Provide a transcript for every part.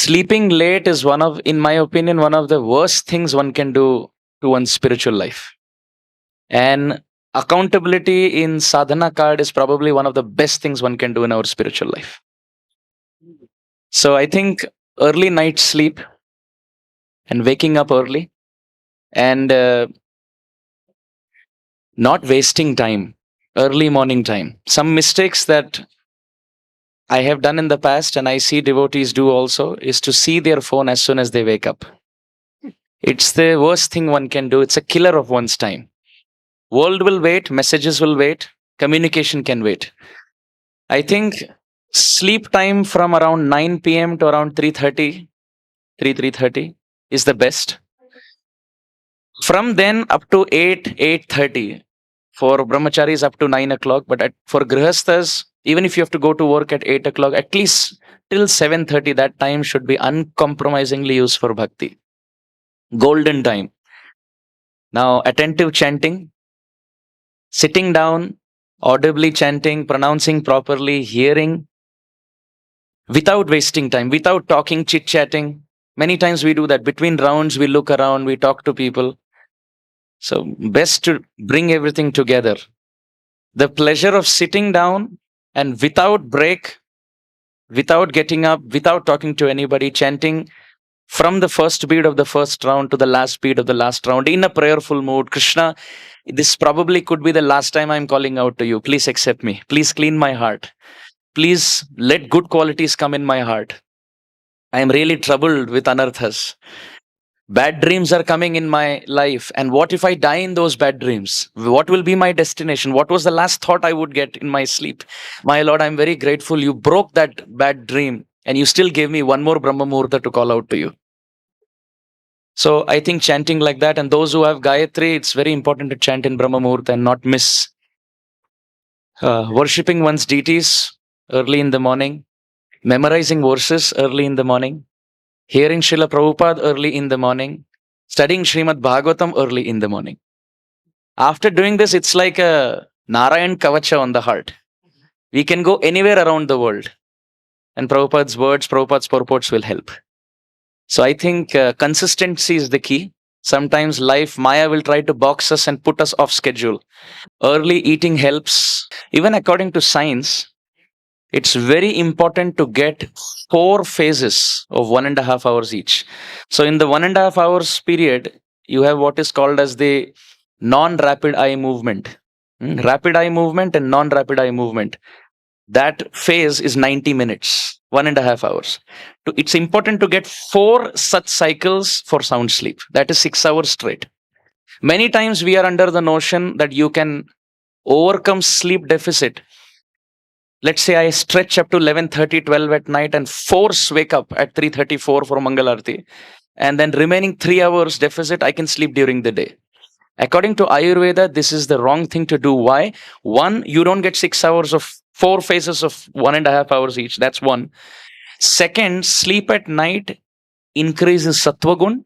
Sleeping late is in my opinion, one of the worst things one can do to one's spiritual life. And accountability in sadhana card is probably one of the best things one can do in our spiritual life. So I think early night sleep and waking up early and not wasting time, early morning time. Some mistakes that I have done in the past and I see devotees do also is to see their phone as soon as they wake up. It's the worst thing one can do. It's a killer of one's time. World will wait, messages will wait, communication can wait. I think sleep time from around 9 p.m. to around 3:30 is the best. From then up to 8:30. For brahmacharis up to 9 o'clock, but for grihasthas, even if you have to go to work at 8 o'clock, at least till 7:30, that time should be uncompromisingly used for bhakti. Golden time. Now, attentive chanting, sitting down, audibly chanting, pronouncing properly, hearing, without wasting time, without talking, chit-chatting. Many times we do that. Between rounds, we look around, we talk to people. So, best to bring everything together. The pleasure of sitting down and without break, without getting up, without talking to anybody, chanting from the first beat of the first round to the last beat of the last round in a prayerful mood. Krishna, this probably could be the last time I'm calling out to you. Please accept me. Please clean my heart. Please let good qualities come in my heart. I am really troubled with anarthas. Bad dreams are coming in my life. And what if I die in those bad dreams? What will be my destination? What was the last thought I would get in my sleep? My Lord, I'm very grateful you broke that bad dream and you still gave me one more Brahma Muhurta to call out to you. So I think chanting like that, and those who have Gayatri, it's very important to chant in Brahma Muhurta and not miss. Worshipping one's deities early in the morning, memorizing verses early in the morning, hearing Srila Prabhupada early in the morning, studying Srimad Bhagavatam early in the morning. After doing this, it's like a Narayan Kavacha on the heart. We can go anywhere around the world. And Prabhupada's words, Prabhupada's purports will help. So I think consistency is the key. Sometimes life, Maya will try to box us and put us off schedule. Early eating helps. Even according to science, it's very important to get 4 phases of 1.5 hours each. So in the 1.5 hours period, you have what is called as the non-rapid eye movement. Rapid eye movement and non-rapid eye movement. That phase is 90 minutes, 1.5 hours. It's important to get 4 such cycles for sound sleep. That is 6 hours straight. Many times we are under the notion that you can overcome sleep deficit. Let's say I stretch up to 11:30, 12 at night and force wake up at 3:34 for Mangalarti. And then remaining 3 hours deficit, I can sleep during the day. According to Ayurveda, this is the wrong thing to do. Why? One, you don't get 6 hours of 4 phases of 1.5 hours each. That's one. Second, sleep at night increases sattva-gun.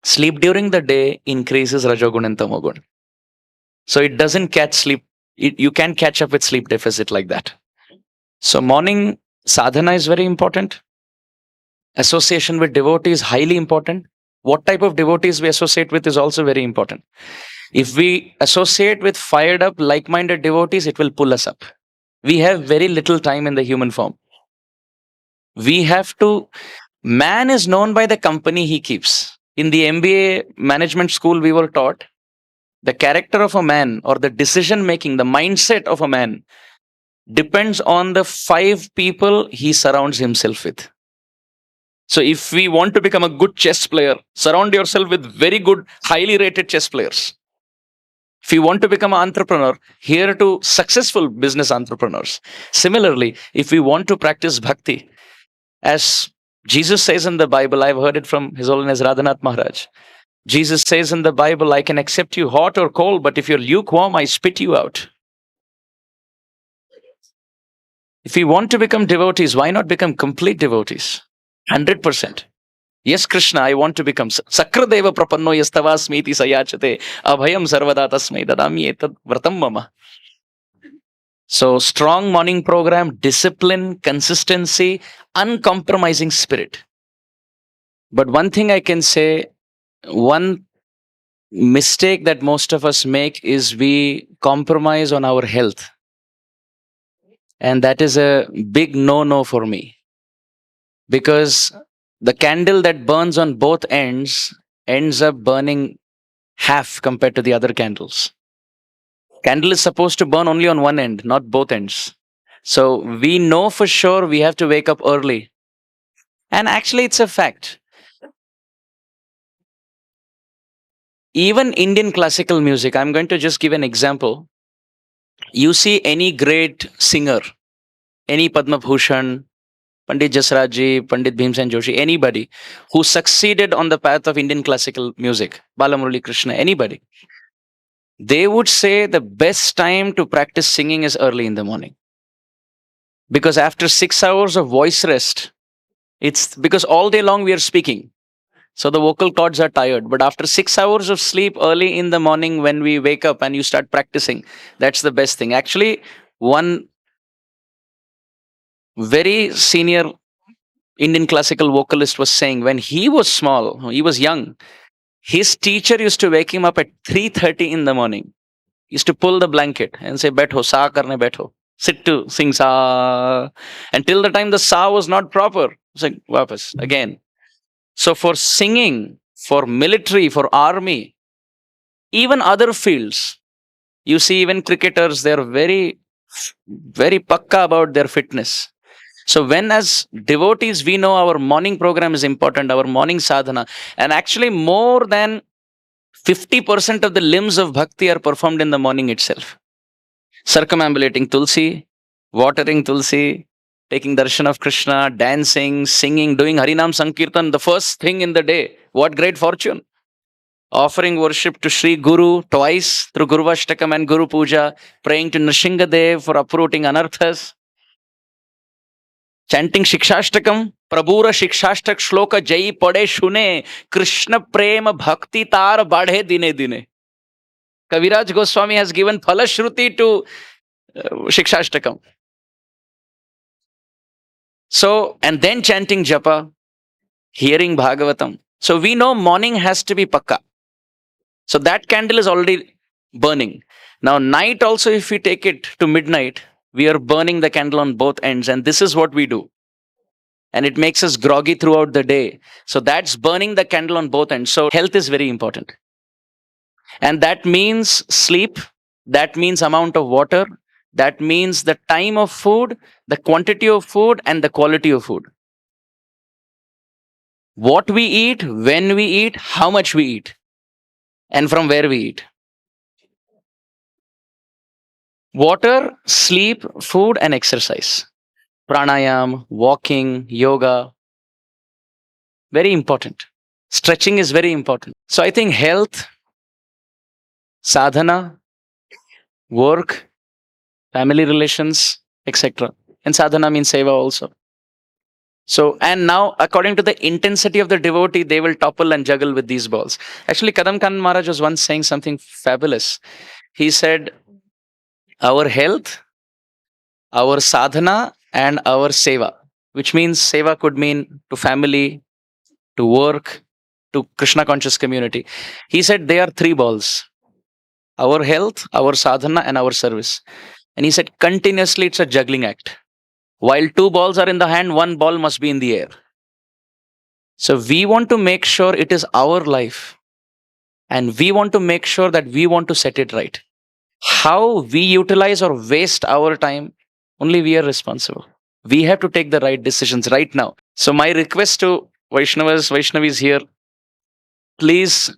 Sleep during the day increases rajogun and tamogun. So it doesn't catch sleep. You can't catch up with sleep deficit like that. So morning sadhana is very important. Association with devotees is highly important. What type of devotees we associate with is also very important. If we associate with fired up, like-minded devotees, it will pull us up. We have very little time in the human form. Man is known by the company he keeps. In the MBA management school, we were taught the character of a man or the decision making, the mindset of a man depends on the 5 people he surrounds himself with. So if we want to become a good chess player, surround yourself with very good, highly rated chess players. If you want to become an entrepreneur, here to successful business entrepreneurs. Similarly, if we want to practice bhakti, as Jesus says in the Bible, I've heard it from His Holiness Radhanath Maharaj. Jesus says in the Bible, I can accept you hot or cold, but if you're lukewarm, I spit you out. If we want to become devotees, why not become complete devotees? 100%. Yes, Krishna, I want to become Sakradeva prapanno yastavasmiti sayachate abhayam sarvada tasmai dadami etad vratam mama. So strong morning program, discipline, consistency, uncompromising spirit. But one thing I can say, one mistake that most of us make is we compromise on our health. And that is a big no no for me, because the candle that burns on both ends up burning half compared to the other candles. Candle is supposed to burn only on one end, not both ends. So we know for sure we have to wake up early. And actually, it's a fact. Even Indian classical music, I'm going to just give an example. You see any great singer, any Padma Bhushan, Pandit Jasraj, Pandit Bhimsen Joshi, anybody who succeeded on the path of Indian classical music, Balamurali Krishna, anybody, they would say the best time to practice singing is early in the morning. Because after 6 hours of voice rest, it's because all day long we are speaking. So the vocal cords are tired. But after 6 hours of sleep early in the morning, when we wake up and you start practicing, that's the best thing. Actually, one very senior Indian classical vocalist was saying when he was small, he was young, his teacher used to wake him up at 3:30 in the morning. He used to pull the blanket and say, "Betho, sa karne betho." Sit to sing sa. Until the time the sa was not proper. It's like, wapas, again. So for singing, for military, for army, even other fields, you see even cricketers, they're very, very pakka about their fitness. So when as devotees, we know our morning program is important, our morning sadhana, and actually more than 50% of the limbs of bhakti are performed in the morning itself. Circumambulating Tulsi, watering Tulsi, taking darshan of Krishna, dancing, singing, doing Harinam Sankirtan, the first thing in the day. What great fortune! Offering worship to Sri Guru twice through Guru Ashtakam and Guru Puja, praying to Nrsingadev for uprooting anarthas, chanting Shikshashtakam, Prabhura Shikshashtak Shloka Jai Pade Shune, Krishna Prema Bhakti Tar Badhe Dine Dine. Kaviraj Goswami has given Phalashruti to Shikshashtakam. So, and then chanting Japa, hearing Bhagavatam. So we know morning has to be pakka. So that candle is already burning. Now, night also, if we take it to midnight, we are burning the candle on both ends. And this is what we do. And it makes us groggy throughout the day. So that's burning the candle on both ends. So health is very important. And that means sleep. That means amount of water. That means the time of food, the quantity of food, and the quality of food. What we eat, when we eat, how much we eat, and from where we eat. Water, sleep, food, and exercise. Pranayam, walking, yoga. Very important. Stretching is very important. So I think health, sadhana, work, family relations, etc. And sadhana means seva also. So, and now, according to the intensity of the devotee, they will topple and juggle with these balls. Actually, Kadam Khan Maharaj was once saying something fabulous. He said, our health, our sadhana, and our seva, which means seva could mean to family, to work, to Krishna conscious community. He said they are three balls: our health, our sadhana, and our service. And he said continuously it's a juggling act. While two balls are in the hand, one ball must be in the air. So we want to make sure it is our life. And we want to make sure that we want to set it right. How we utilize or waste our time, only we are responsible. We have to take the right decisions right now. So my request to Vaishnavis here, please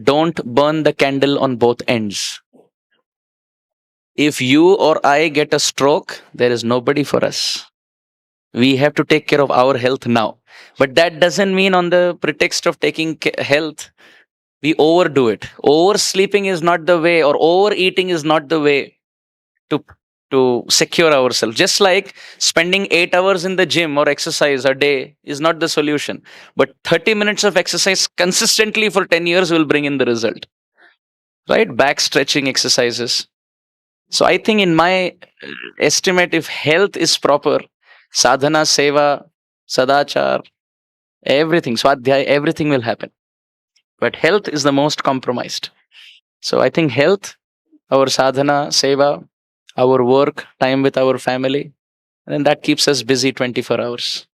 don't burn the candle on both ends. If you or I get a stroke, there is nobody for us. We have to take care of our health now. But that doesn't mean on the pretext of taking health, we overdo it. Oversleeping is not the way, or overeating is not the way to secure ourselves. Just like spending 8 hours in the gym or exercise a day is not the solution. But 30 minutes of exercise consistently for 10 years will bring in the result. Right? Back stretching exercises. So I think in my estimate, if health is proper, sadhana, seva, sadachar, everything, swadhyaya, everything will happen. But health is the most compromised. So I think health, our sadhana, seva, our work, time with our family, and then that keeps us busy 24 hours.